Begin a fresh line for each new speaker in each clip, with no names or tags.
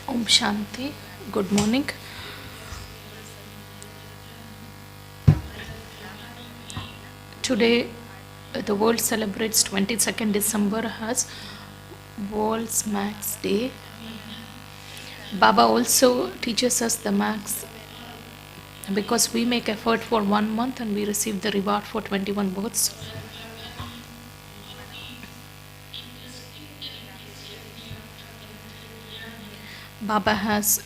Om Shanti. Good morning. Today, the world celebrates 22nd December as World Maths Day. Baba also teaches us the maths because we make effort for 1 month and we receive the reward for 21 births. Baba has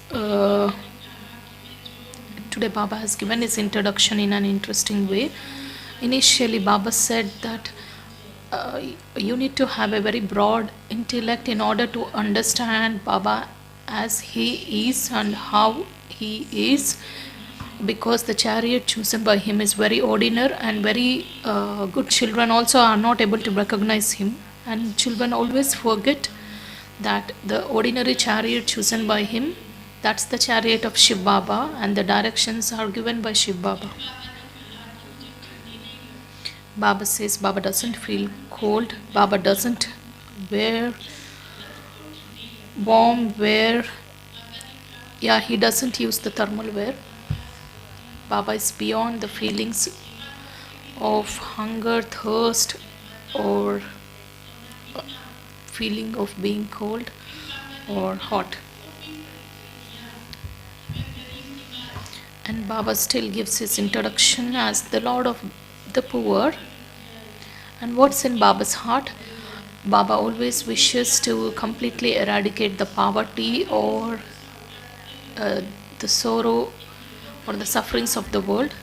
Today Baba has given his introduction in an interesting way. Initially, Baba said that you need to have a very broad intellect in order to understand Baba as he is and how he is, because the chariot chosen by him is very ordinary and very good children also are not able to recognize him, and children always forget that the ordinary chariot chosen by him, that's the chariot of Shiv Baba, and the directions are given by Shiv Baba. Baba says Baba doesn't feel cold, Baba doesn't wear warm wear, he doesn't use the thermal wear. Baba is beyond the feelings of hunger, thirst, or feeling of being cold or hot. And Baba still gives his introduction as the Lord of the poor. And what's in Baba's heart? Baba always wishes to completely eradicate the poverty or the sorrow or the sufferings of the world.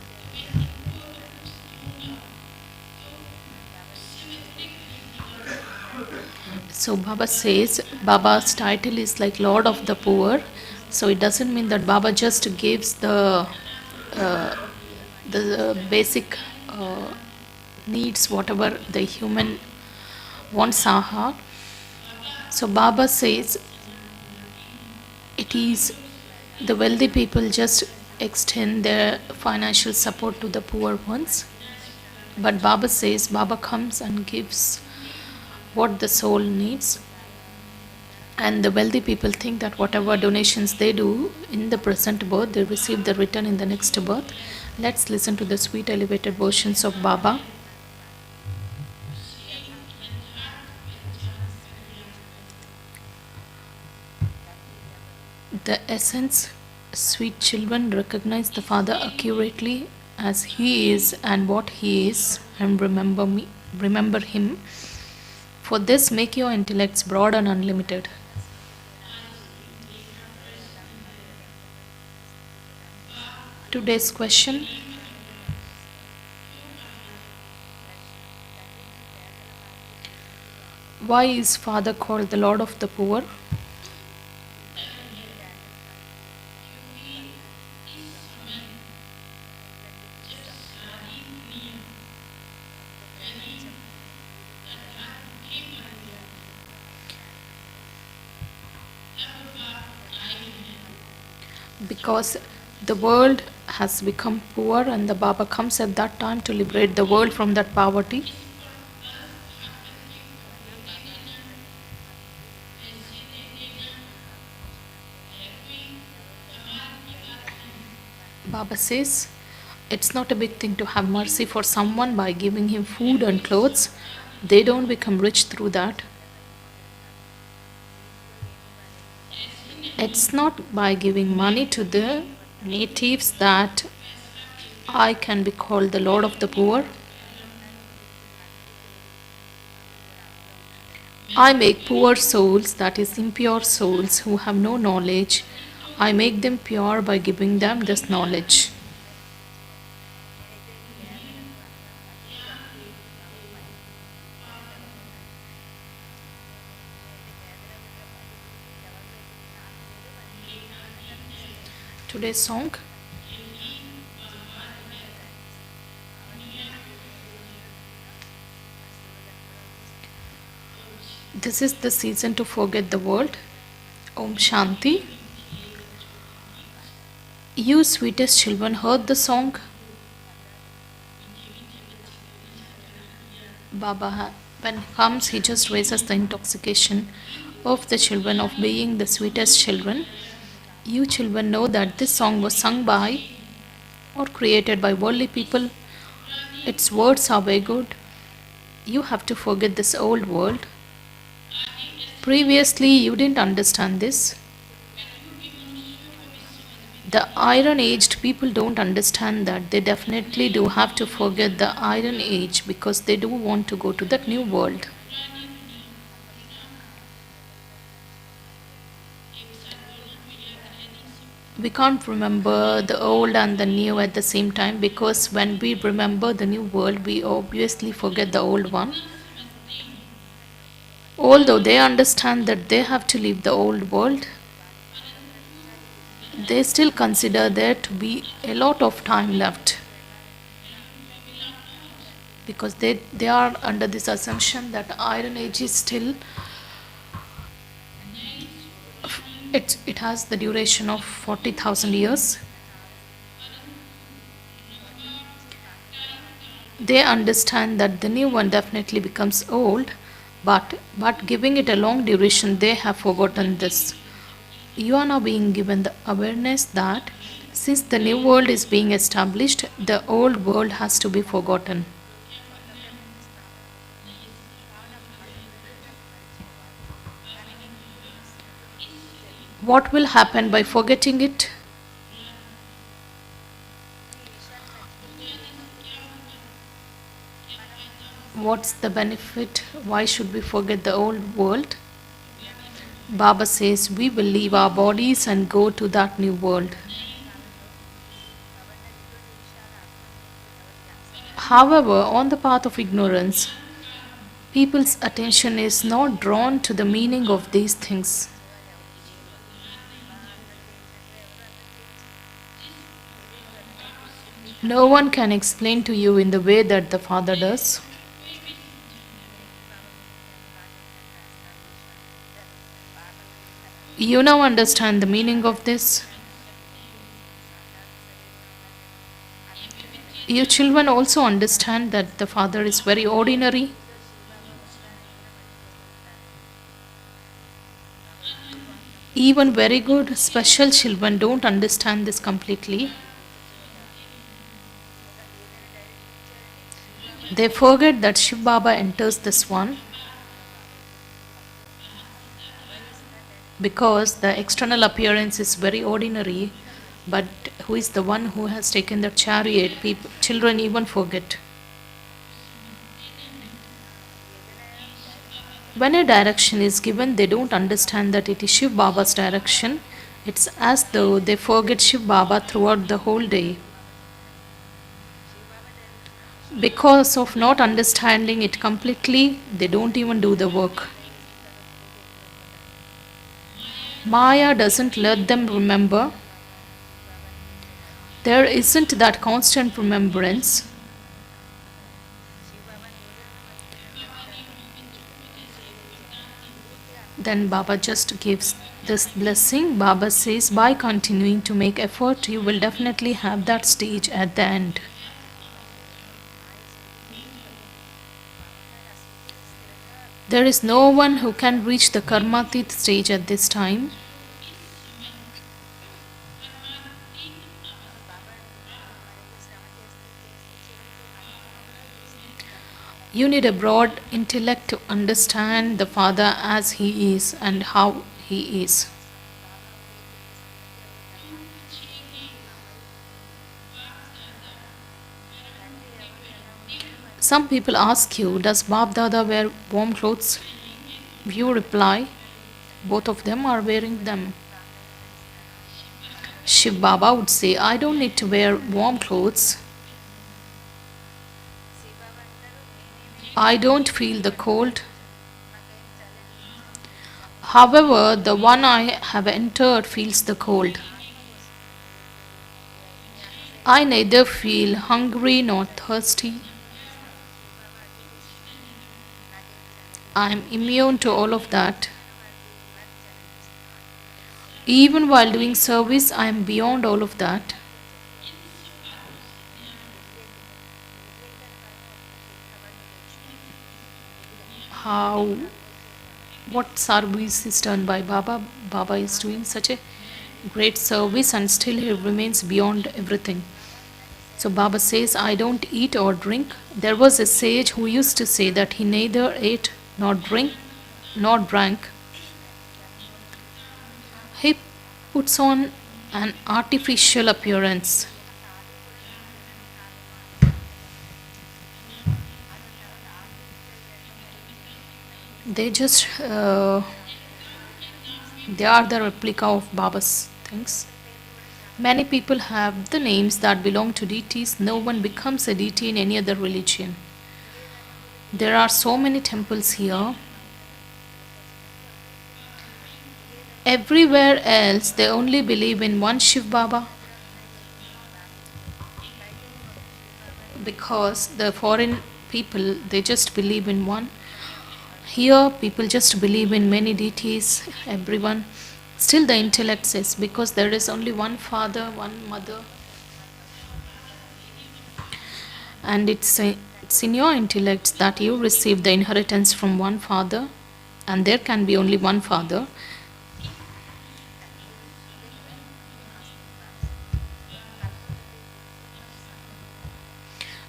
So Baba says Baba's title is like Lord of the Poor. So it doesn't mean that Baba just gives the basic needs, whatever the human wants are. So Baba says it is the wealthy people just extend their financial support to the poor ones. But Baba says Baba comes and gives what the soul needs. And the wealthy people think that whatever donations they do in the present birth, they receive the return in the next birth. Let's listen to the sweet elevated versions of Baba. The essence: sweet children, recognize the Father accurately as He is and what He is, and remember Him. For this, make your intellects broad and unlimited. Today's question: why is Father called the Lord of the Poor? Because the world has become poor and the Baba comes at that time to liberate the world from that poverty. Baba says it's not a big thing to have mercy for someone by giving him food and clothes. They don't become rich through that. It's not by giving money to the natives that I can be called the Lord of the Poor. I make poor souls, that is impure souls who have no knowledge, I make them pure by giving them this knowledge. Today's song: this is the season to forget the world. Om Shanti. You sweetest children heard the song. Baba, when he comes, he just raises the intoxication of the children of being the sweetest children. You children know that this song was sung by or created by worldly people. Its words are very good. You have to forget this old world. Previously, you didn't understand this. The Iron Aged people don't understand that. They definitely do have to forget the Iron Age because they do want to go to that new world. We can't remember the old and the new at the same time because when we remember the new world, we obviously forget the old one. Although they understand that they have to leave the old world, they still consider there to be a lot of time left because they are under this assumption that Iron Age is still it has the duration of 40,000 years. They understand that the new one definitely becomes old, but giving it a long duration, they have forgotten this. You are now being given the awareness that since the new world is being established, the old world has to be forgotten. What will happen by forgetting it? What's the benefit? Why should we forget the old world? Baba says we will leave our bodies and go to that new world. However, on the path of ignorance, people's attention is not drawn to the meaning of these things. No one can explain to you in the way that the Father does. You now understand the meaning of this. You children also understand that the Father is very ordinary. Even very good, special children don't understand this completely. They forget that Shiv Baba enters this one because the external appearance is very ordinary, but who is the one who has taken the chariot? Children even forget. When a direction is given, they don't understand that it is Shiv Baba's direction. It's as though they forget Shiv Baba throughout the whole day. Because of not understanding it completely, they don't even do the work. Maya doesn't let them remember. There isn't that constant remembrance. Then Baba just gives this blessing. Baba says, by continuing to make effort, you will definitely have that stage at the end. There is no one who can reach the Karmatit stage at this time. You need a broad intellect to understand the Father as He is and how He is. Some people ask you, does Bab Dada wear warm clothes? You reply, both of them are wearing them. Shiv Baba would say, I don't need to wear warm clothes. I don't feel the cold. However, the one I have entered feels the cold. I neither feel hungry nor thirsty. I am immune to all of that. Even while doing service, I am beyond all of that. How, what service is done by Baba? Baba is doing such a great service, and still he remains beyond everything. So Baba says, I don't eat or drink. There was a sage who used to say that he neither ate nor drink nor drank. He puts on an artificial appearance. They just they are the replica of Baba's things. Many people have the names that belong to deities. No one becomes a deity in any other religion. There are so many temples here. Everywhere else, they only believe in one Shiv Baba, because the foreign people, they just believe in one. Here, people just believe in many deities, everyone. Still, the intellect says, because there is only one father, one mother, and it's in your intellect that you receive the inheritance from one father, and there can be only one father.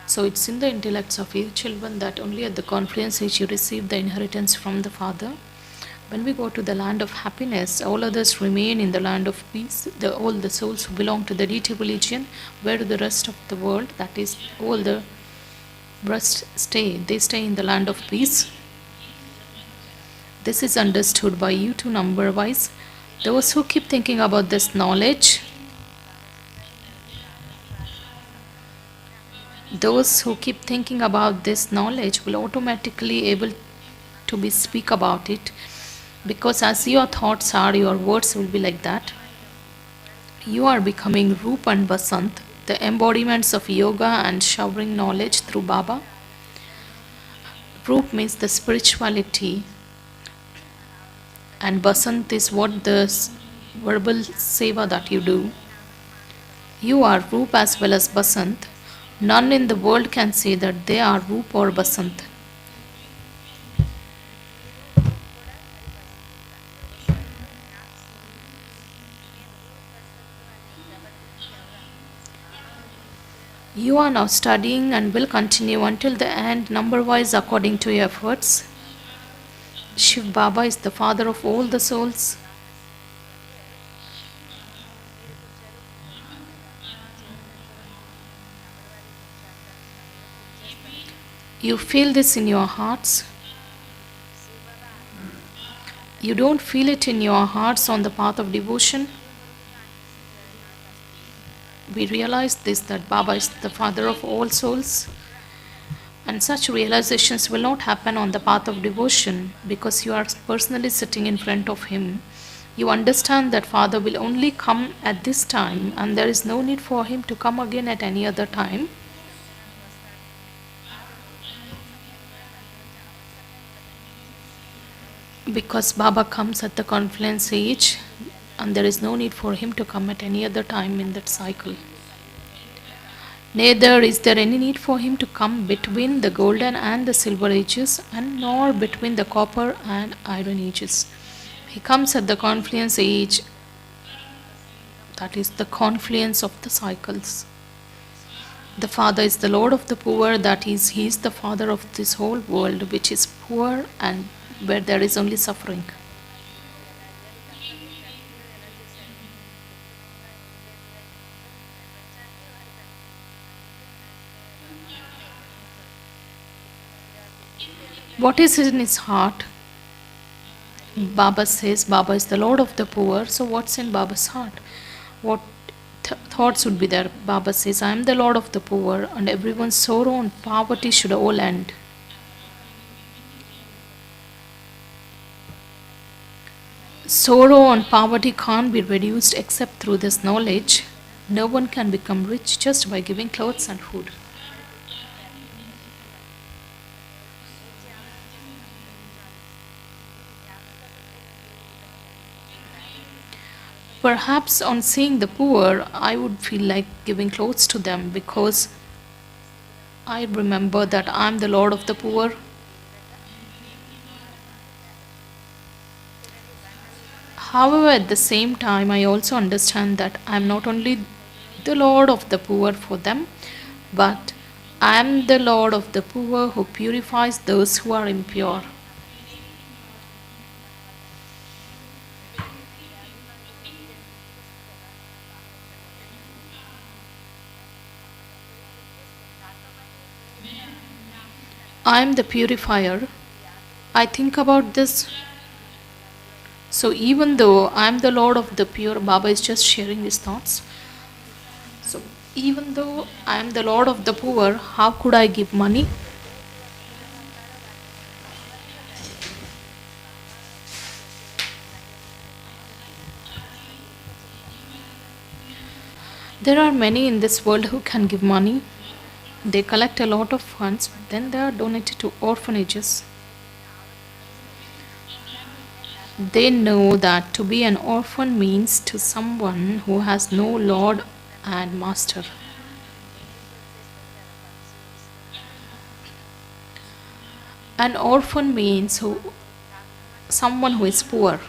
So it's in the intellects of your children that only at the confluence age you receive the inheritance from the father. When we go to the land of happiness, all others remain in the land of peace. All the souls who belong to the deity religion, where the rest of the world, that is, all the rest stay. They stay in the land of peace. This is understood by you too, number wise. Those who keep thinking about this knowledge, those who keep thinking about this knowledge will automatically able to be speak about it, because as your thoughts are, your words will be like that. You are becoming Roop and Basant, the embodiments of yoga and showering knowledge through Baba. Roop means the spirituality, and Basant is what the verbal seva that you do. You are Roop as well as Basant. None in the world can say that they are Roop or Basant. You are now studying and will continue until the end, number wise according to your efforts. Shiv Baba is the father of all the souls. You feel this in your hearts. You don't feel it in your hearts on the path of devotion. We realize this, that Baba is the father of all souls. And such realizations will not happen on the path of devotion, because you are personally sitting in front of him. You understand that Father will only come at this time, and there is no need for him to come again at any other time. Because Baba comes at the confluence age, and there is no need for him to come at any other time in that cycle. Neither is there any need for him to come between the golden and the silver ages, and nor between the copper and iron ages. He comes at the confluence age, that is the confluence of the cycles. The Father is the Lord of the poor, that is, he is the Father of this whole world, which is poor and where there is only suffering. What is in his heart? Baba says Baba is the Lord of the poor. So what's in Baba's heart? What thoughts would be there? Baba says, I am the Lord of the poor, and everyone's sorrow and poverty should all end. Sorrow and poverty can't be reduced except through this knowledge. No one can become rich just by giving clothes and food. Perhaps on seeing the poor, I would feel like giving clothes to them, because I remember that I am the Lord of the poor. However, at the same time, I also understand that I am not only the Lord of the poor for them, but I am the Lord of the poor who purifies those who are impure. I am the purifier. I think about this. So, even though I am the Lord of the pure, Baba is just sharing his thoughts. So, even though I am the Lord of the poor, how could I give money? There are many in this world who can give money. They collect a lot of funds, then they are donated to orphanages. They know that to be an orphan means to someone who has no lord and master. An orphan means someone who is poor.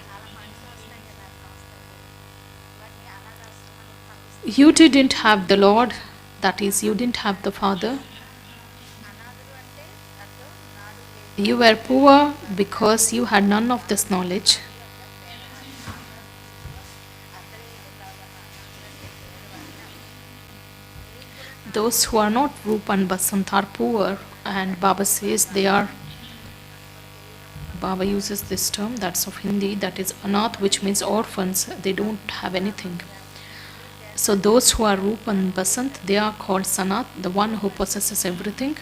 You didn't have the Lord, that is, you didn't have the Father. You were poor because you had none of this knowledge. Those who are not Rup and Basant are poor, and Baba says they are. Baba uses this term, that's of Hindi, that is Anath, which means orphans. They don't have anything. So those who are Rup and Basant, they are called Sanat, the one who possesses everything.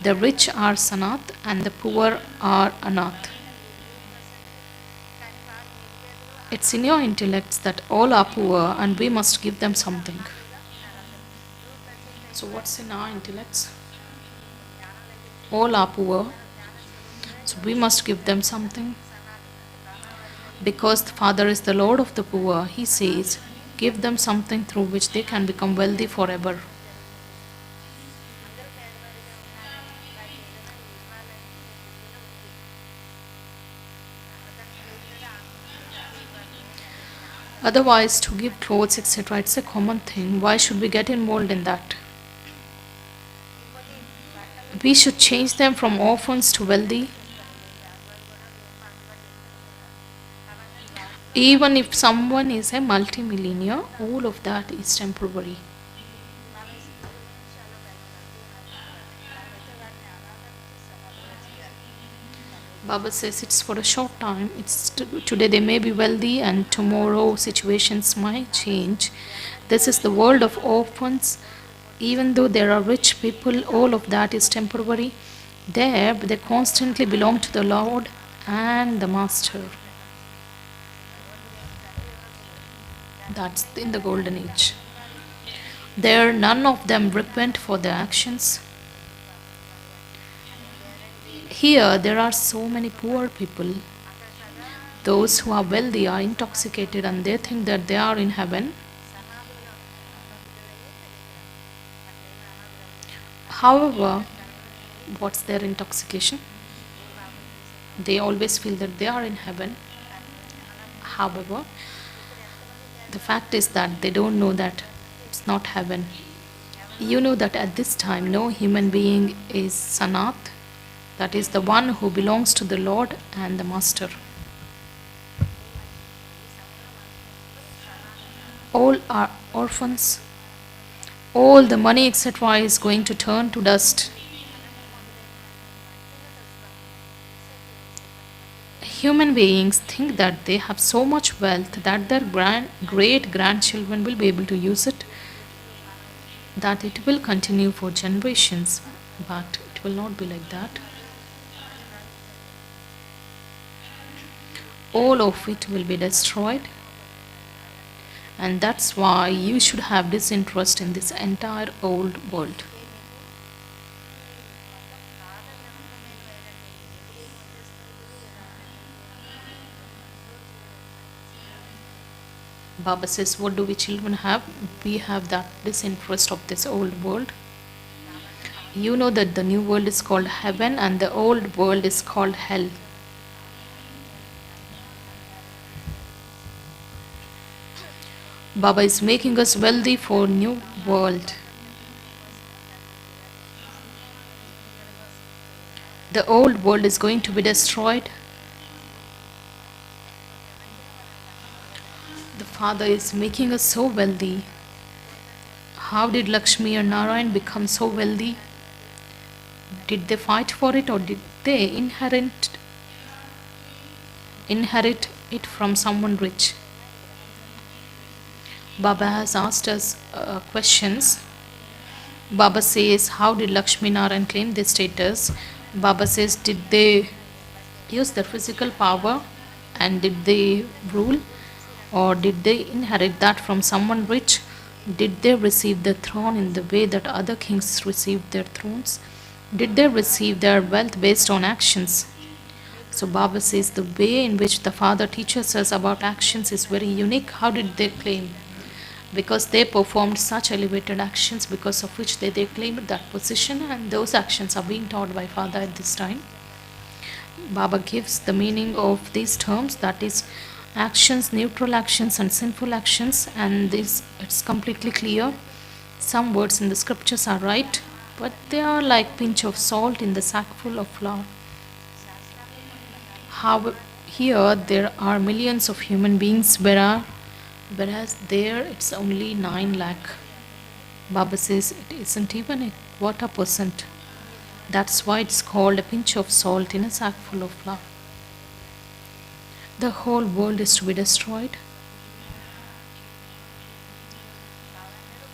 The rich are Sanat and the poor are Anath. It's in your intellects that all are poor and we must give them something. So what's in our intellects? All are poor. So we must give them something. Because the Father is the Lord of the poor, He says, give them something through which they can become wealthy forever. Otherwise, to give clothes, etc., it's a common thing. Why should we get involved in that? We should change them from orphans to wealthy. Even if someone is a multimillionaire, all of that is temporary. Baba says it's for a short time. Today they may be wealthy and tomorrow situations might change. This is the world of orphans. Even though there are rich people, all of that is temporary. There, they constantly belong to the Lord and the Master. That's in the golden age. There, none of them repent for their actions. Here, there are so many poor people. Those who are wealthy are intoxicated and they think that they are in heaven. However, what's their intoxication? They always feel that they are in heaven. However, the fact is that they don't know that it's not heaven. You know that at this time no human being is Sanat, that is the one who belongs to the Lord and the Master. All are orphans. All the money, etc., is going to turn to dust. Human beings think that they have so much wealth that their great grandchildren will be able to use it, that it will continue for generations, but it will not be like that. All of it will be destroyed, and that's why you should have disinterest in this entire old world. Baba says, what do we children have? We have that disinterest of this old world. You know that the new world is called heaven and the old world is called hell. Baba is making us wealthy for new world. The old world is going to be destroyed. The Father is making us so wealthy. How did Lakshmi and Narayan become so wealthy? Did they fight for it, or did they inherit it from someone rich? Baba has asked us questions. Baba says, how did Lakshmi Narayan claim this status? Baba says, did they use their physical power and did they rule, or did they inherit that from someone rich? Did they receive the throne in the way that other kings received their thrones? Did they receive their wealth based on actions? So Baba says the way in which the Father teaches us about actions is very unique. How did they claim? Because they performed such elevated actions, because of which they claimed that position, and those actions are being taught by Father at this time. Baba gives the meaning of these terms, that is actions, neutral actions and sinful actions, and this it's completely clear. Some words in the scriptures are right, but they are like pinch of salt in the sack full of flour. How here there are millions of human beings, whereas there it's only 9 lakh. Baba says it isn't even a quarter percent. That's why it's called a pinch of salt in a sack full of flour. The whole world is to be destroyed.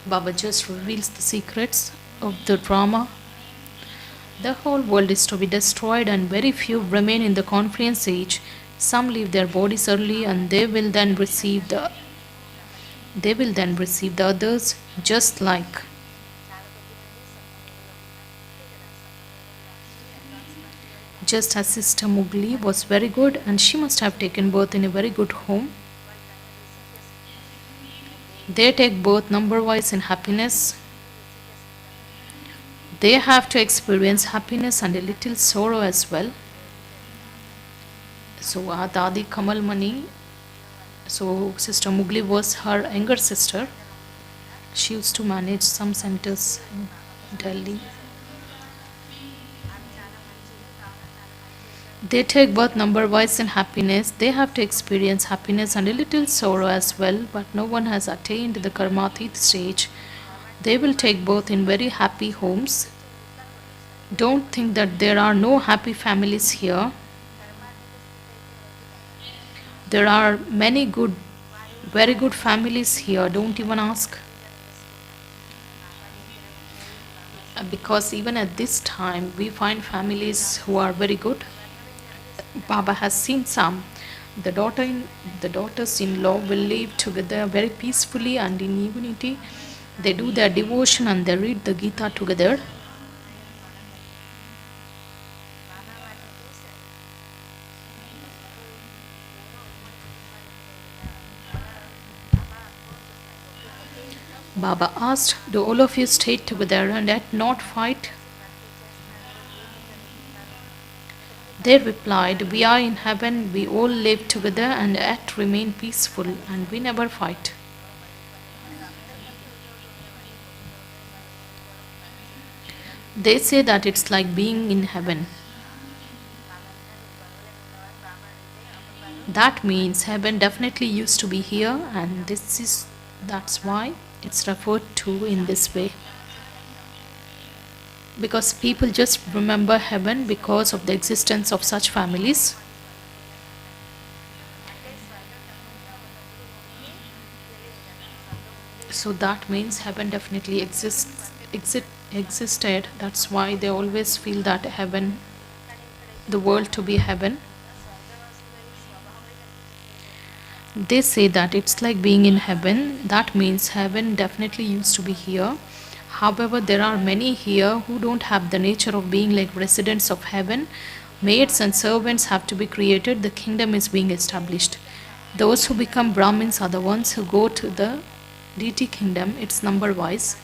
Baba just reveals the secrets of the drama. The whole world is to be destroyed, and very few remain in the confluence age. Some leave their bodies early, and they will then receive the others, just like as Sister Mugli was very good, and she must have taken birth in a very good home. They take birth number-wise in happiness. They have to experience happiness and a little sorrow as well. So Dadi Kamal Mani, so Sister Mugli was her younger sister. She used to manage some centers in Delhi. They take birth number-wise in happiness. They have to experience happiness and a little sorrow as well, but no one has attained the Karmatit stage. They will take birth in very happy homes. Don't think that there are no happy families here. There are many good, very good families here. Don't even ask. Because even at this time, we find families who are very good. Baba has seen some. The daughters-in-law will live together very peacefully and in unity. They do their devotion and they read the Gita together. Baba asked, do all of you stay together and yet not fight? They replied, we are in heaven, we all live together and yet remain peaceful, and we never fight. They say that it's like being in heaven. That means heaven definitely used to be here, and that's why it's referred to in this way. Because people just remember heaven because of the existence of such families. So that means heaven definitely existed. That's why they always feel that heaven, the world to be heaven. They say that it's like being in heaven. That means heaven definitely used to be here. However, there are many here who don't have the nature of being like residents of heaven. Maids and servants have to be created. The kingdom is being established. Those who become Brahmins are the ones who go to the deity kingdom. It's number-wise.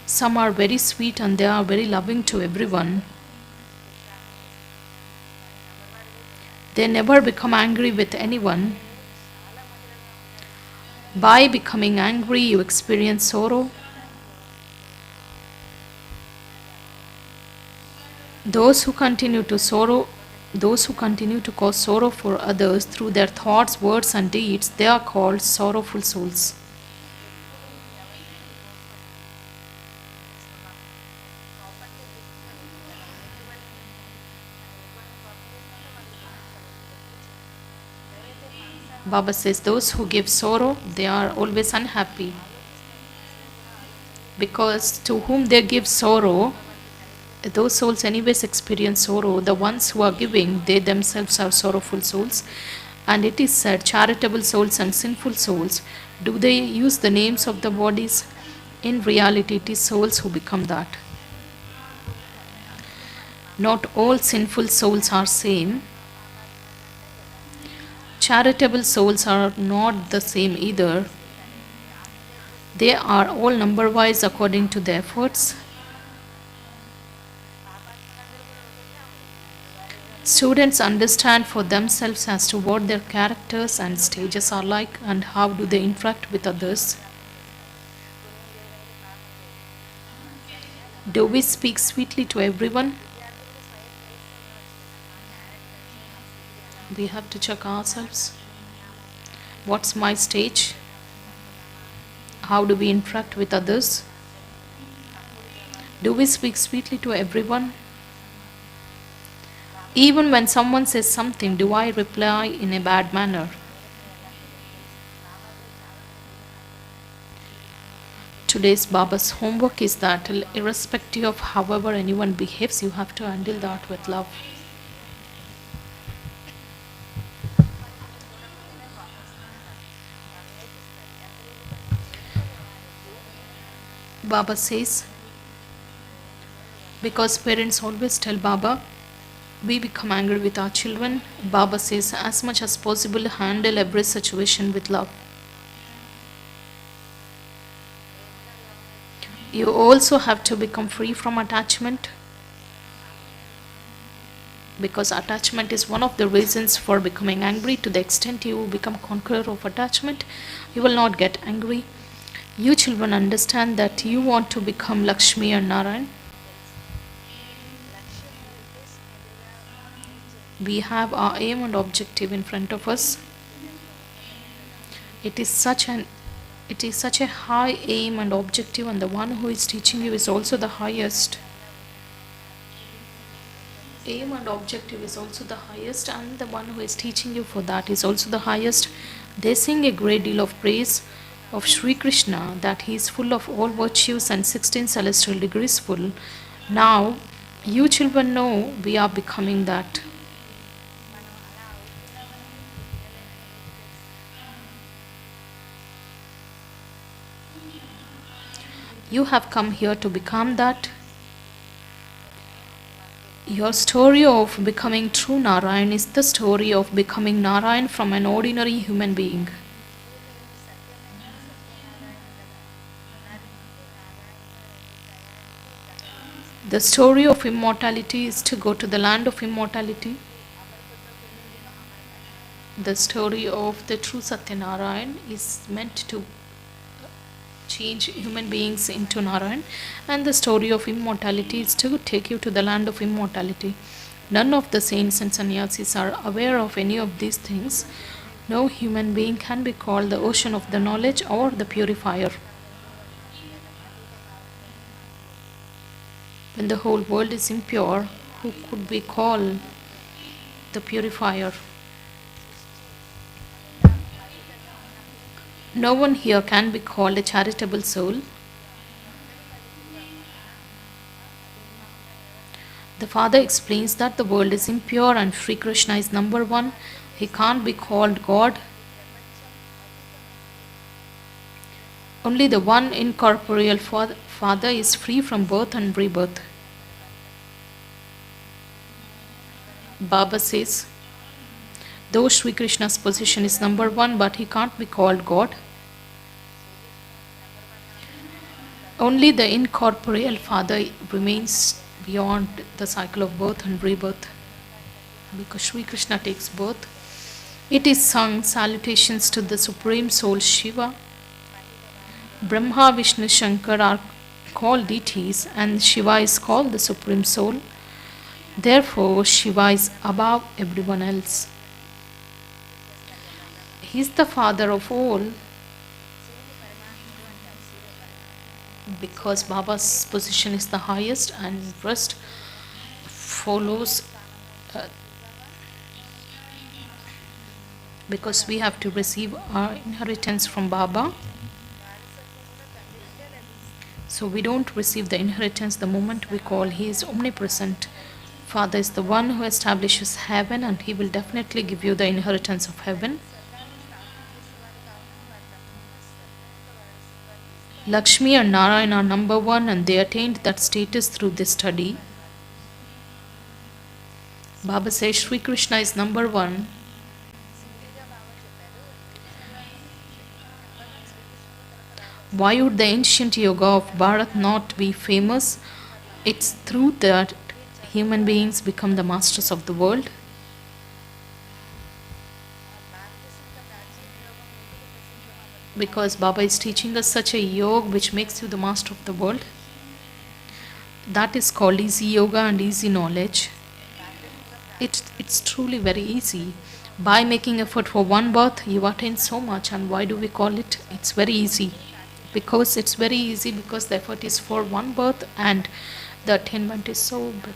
Some are very sweet and they are very loving to everyone. They never become angry with anyone. By becoming angry, you experience sorrow. Those who continue to cause sorrow for others through their thoughts, words, and deeds, they are called sorrowful souls. Baba says those who give sorrow, they are always unhappy. Because to whom they give sorrow, those souls anyways experience sorrow. The ones who are giving, they themselves are sorrowful souls. And it is said, charitable souls and sinful souls, do they use the names of the bodies? In reality, it is souls who become that. Not all sinful souls are same. Charitable souls are not the same either. They are all number-wise according to their efforts. Students understand for themselves as to what their characters and stages are like and how do they interact with others. Do we speak sweetly to everyone? We have to check ourselves. What's my stage? How do we interact with others? Do we speak sweetly to everyone? Even when someone says something, do I reply in a bad manner? Today's Baba's homework is that irrespective of however anyone behaves, you have to handle that with love. Baba says, because parents always tell Baba, we become angry with our children. Baba says, as much as possible, handle every situation with love. You also have to become free from attachment, because attachment is one of the reasons for becoming angry. To the extent you become conqueror of attachment, you will not get angry. You children understand that you want to become Lakshmi and Narayan. We have our aim and objective in front of us. It is such a high aim and objective, and the one who is teaching you is also the highest. Aim and objective is also the highest, and the one who is teaching you for that is also the highest. They sing a great deal of praise of Sri Krishna, that he is full of all virtues and 16 celestial degrees full. Now, you children know we are becoming that. You have come here to become that. Your story of becoming true Narayan is the story of becoming Narayan from an ordinary human being. The story of immortality is to go to the land of immortality. The story of the true Satyanarayan is meant to change human beings into Narayan, and the story of immortality is to take you to the land of immortality. None of the saints and sannyasis are aware of any of these things. No human being can be called the ocean of the knowledge or the purifier. When the whole world is impure, who could we call the purifier? No one here can be called a charitable soul. The Father explains that the world is impure and Sri Krishna is number one. He can't be called God. Only the one incorporeal Father is free from birth and rebirth. Baba says, though Sri Krishna's position is number one, but he can't be called God. Only the incorporeal Father remains beyond the cycle of birth and rebirth, because Sri Krishna takes birth It is sung salutations to the Supreme Soul Shiva. Brahma, Vishnu, Shankar are called deities, and Shiva is called the Supreme Soul. Therefore, Shiva is above everyone else. He is the father of all. Because Baba's position is the highest and rest follows, uh, because we have to receive our inheritance from Baba. So we don't receive the inheritance the moment we call. He is omnipresent. Father is the one who establishes heaven, and he will definitely give you the inheritance of heaven. Lakshmi and Narayan are number one, and they attained that status through this study. Baba says Sri Krishna is number one. Why would the ancient yoga of Bharat not be famous? It's through that human beings become the masters of the world. Because Baba is teaching us such a yoga which makes you the master of the world. That is called easy yoga and easy knowledge. It's truly very easy. By making effort for one birth, you attain so much. And why do we call it? It's very easy. Because it's very easy, because the effort is for one birth and the attainment is so big.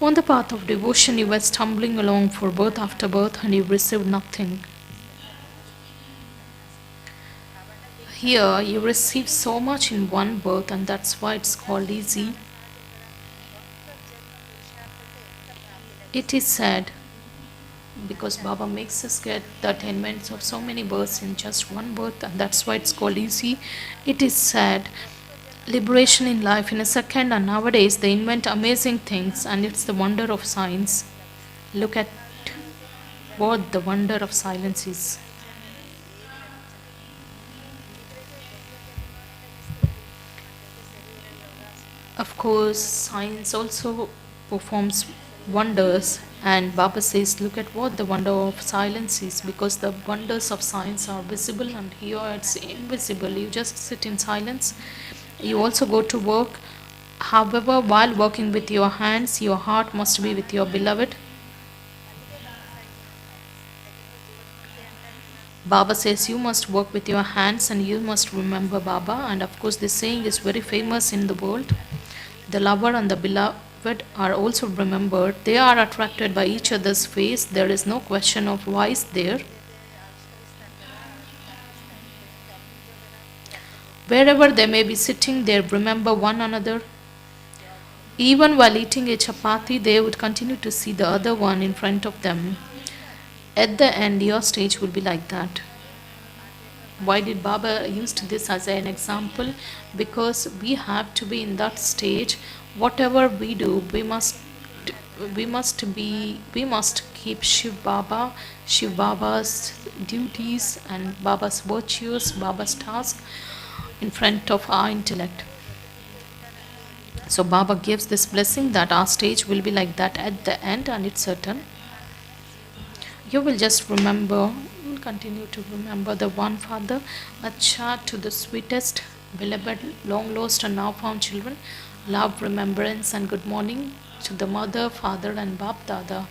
On the path of devotion, you were stumbling along for birth after birth and you received nothing. Here, you receive so much in one birth, and that's why it's called easy. It is said, because Baba makes us get the attainments of so many births in just one birth, and that's why it's called easy. It is said, liberation in life in a second, and nowadays they invent amazing things, and it's the wonder of science. Look at what the wonder of silence is. Of course, science also performs wonders, and Baba says, look at what the wonder of silence is, because the wonders of science are visible and here it's invisible. You just sit in silence. You also go to work. However, while working with your hands, your heart must be with your beloved. Baba says you must work with your hands and you must remember Baba. And of course, this saying is very famous in the world. The lover and the beloved are also remembered. They are attracted by each other's face. There is no question of why is there. Wherever they may be sitting, they remember one another. Even while eating a chapati, they would continue to see the other one in front of them. At the end, your stage will be like that. Why did Baba used this as an example? Because we have to be in that stage. Whatever we do, we must keep Shiv Baba's duties and Baba's virtues, Baba's task in front of our intellect. So Baba gives this blessing that our stage will be like that at the end, and it's certain. You will just remember, continue to remember the one Father. Acha to the sweetest, beloved, long lost and now found children. Love, remembrance and good morning to the Mother, Father and Bap Dada.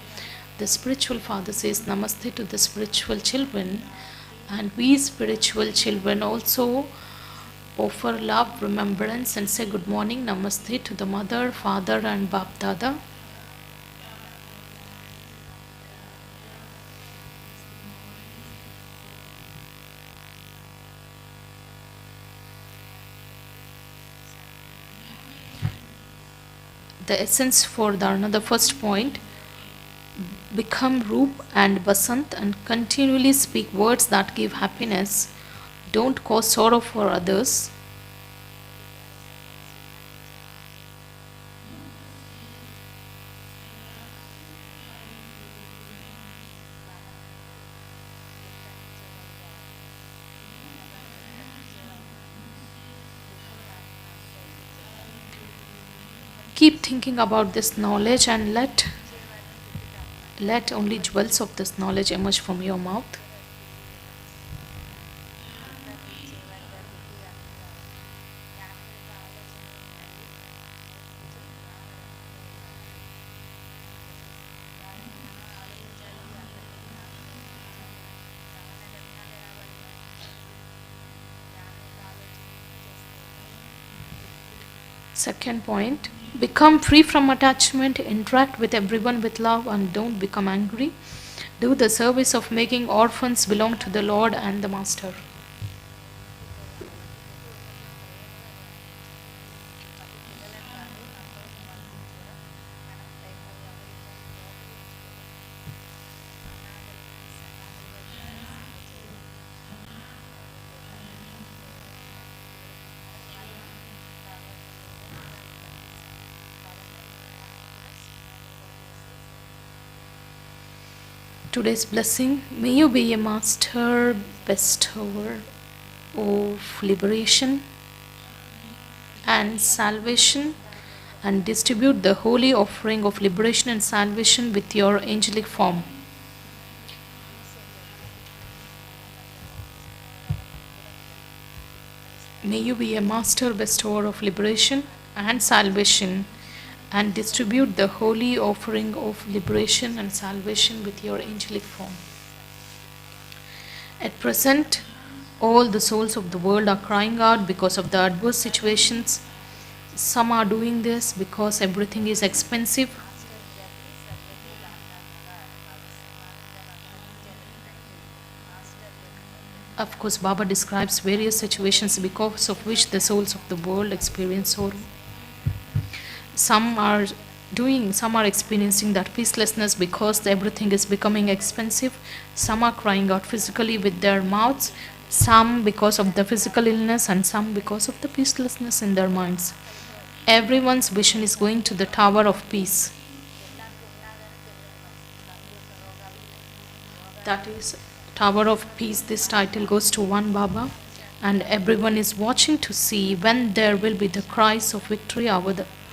The spiritual father says namaste to the spiritual children, and we spiritual children also offer love, remembrance and say good morning, namaste to the Mother, Father and Bap Dada. The essence for the first point, become Roop and Basant and continually speak words that give happiness. Don't cause sorrow for others. Keep thinking about this knowledge and let Let only jewels of this knowledge emerge from your mouth. Second point, become free from attachment, interact with everyone with love, and don't become angry. Do the service of making orphans belong to the Lord and the Master. Today's blessing, may you be a master bestower of liberation and salvation, and distribute the holy offering of liberation and salvation with your angelic form. May you be a master bestower of liberation and salvation, and distribute the holy offering of liberation and salvation with your angelic form. At present, all the souls of the world are crying out because of the adverse situations. Some are doing this because everything is expensive. Of course, Baba describes various situations because of which the souls of the world experience sorrow. Some are experiencing that peacelessness because everything is becoming expensive. Some are crying out physically with their mouths, some because of the physical illness, and some because of the peacelessness in their minds. Everyone's vision is going to the tower of peace. That is Tower of Peace. This title goes to one Baba, and everyone is watching to see when there will be the cries of victory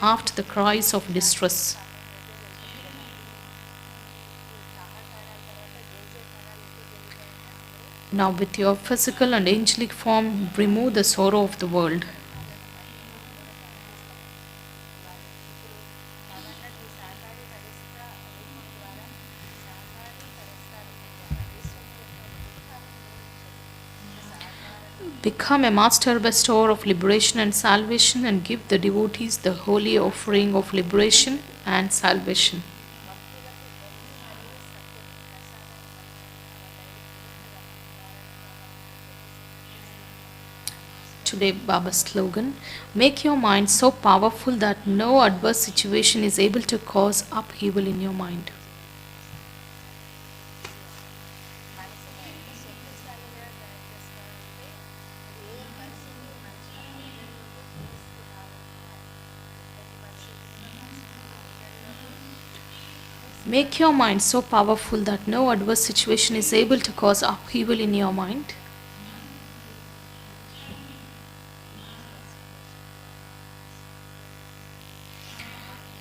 after the cries of distress. Now, with your physical and angelic form, remove the sorrow of the world. Become a master bestower of liberation and salvation, and give the devotees the holy offering of liberation and salvation. Today, Baba's slogan, make your mind so powerful that no adverse situation is able to cause upheaval in your mind. Make your mind so powerful that no adverse situation is able to cause upheaval in your mind.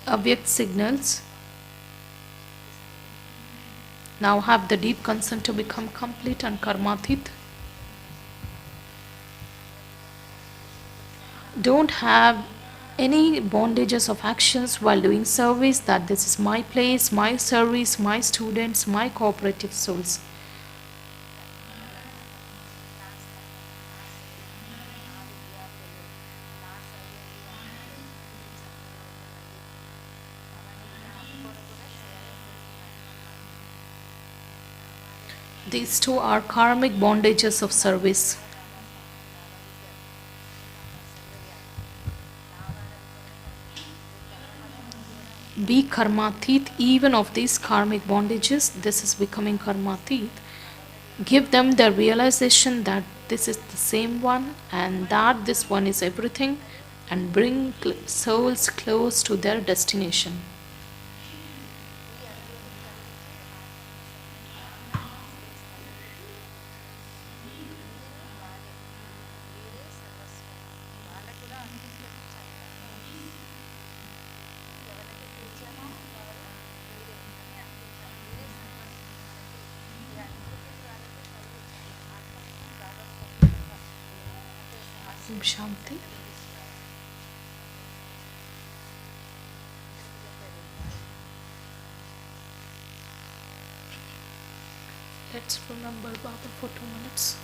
Avyakt signals. Now have the deep concern to become complete and karmatit. Don't have any bondages of actions while doing service, that this is my place, my service, my students, my cooperative souls. These two are karmic bondages of service. Be karmatit even of these karmic bondages. This is becoming karmatit. Give them the realization that this is the same one and that this one is everything, and bring souls close to their destination. Om Shanti. Let's remember Baba for 2 minutes.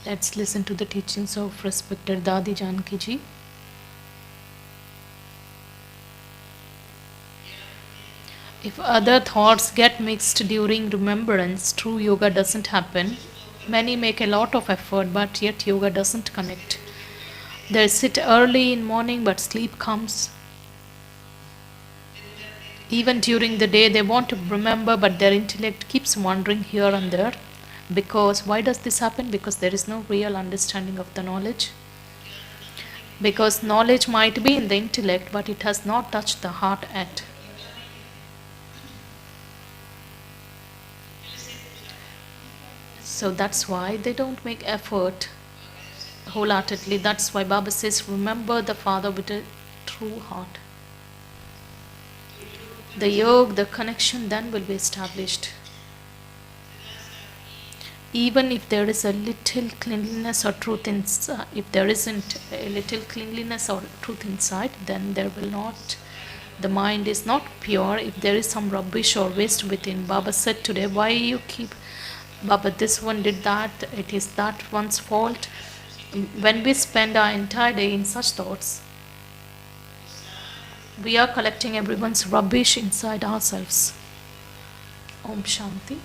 Let's listen to the teachings of respected Dadi Janki ji. If other thoughts get mixed during remembrance, true yoga doesn't happen. Many make a lot of effort, but yet yoga doesn't connect. They sit early in morning, but sleep comes. Even during the day, they want to remember, but their intellect keeps wandering here and there. Because why does this happen? Because there is no real understanding of the knowledge. Because knowledge might be in the intellect, but it has not touched the heart yet. So that's why they don't make effort wholeheartedly. That's why Baba says, remember the Father with a true heart. The yoga, the connection then will be established. Even if there is a little cleanliness or truth inside, if there isn't a little cleanliness or truth inside, then there will not, the mind is not pure. If there is some rubbish or waste within, Baba said today, why you keep, Baba, this one did that, it is that one's fault. When we spend our entire day in such thoughts, we are collecting everyone's rubbish inside ourselves. Om Shanti.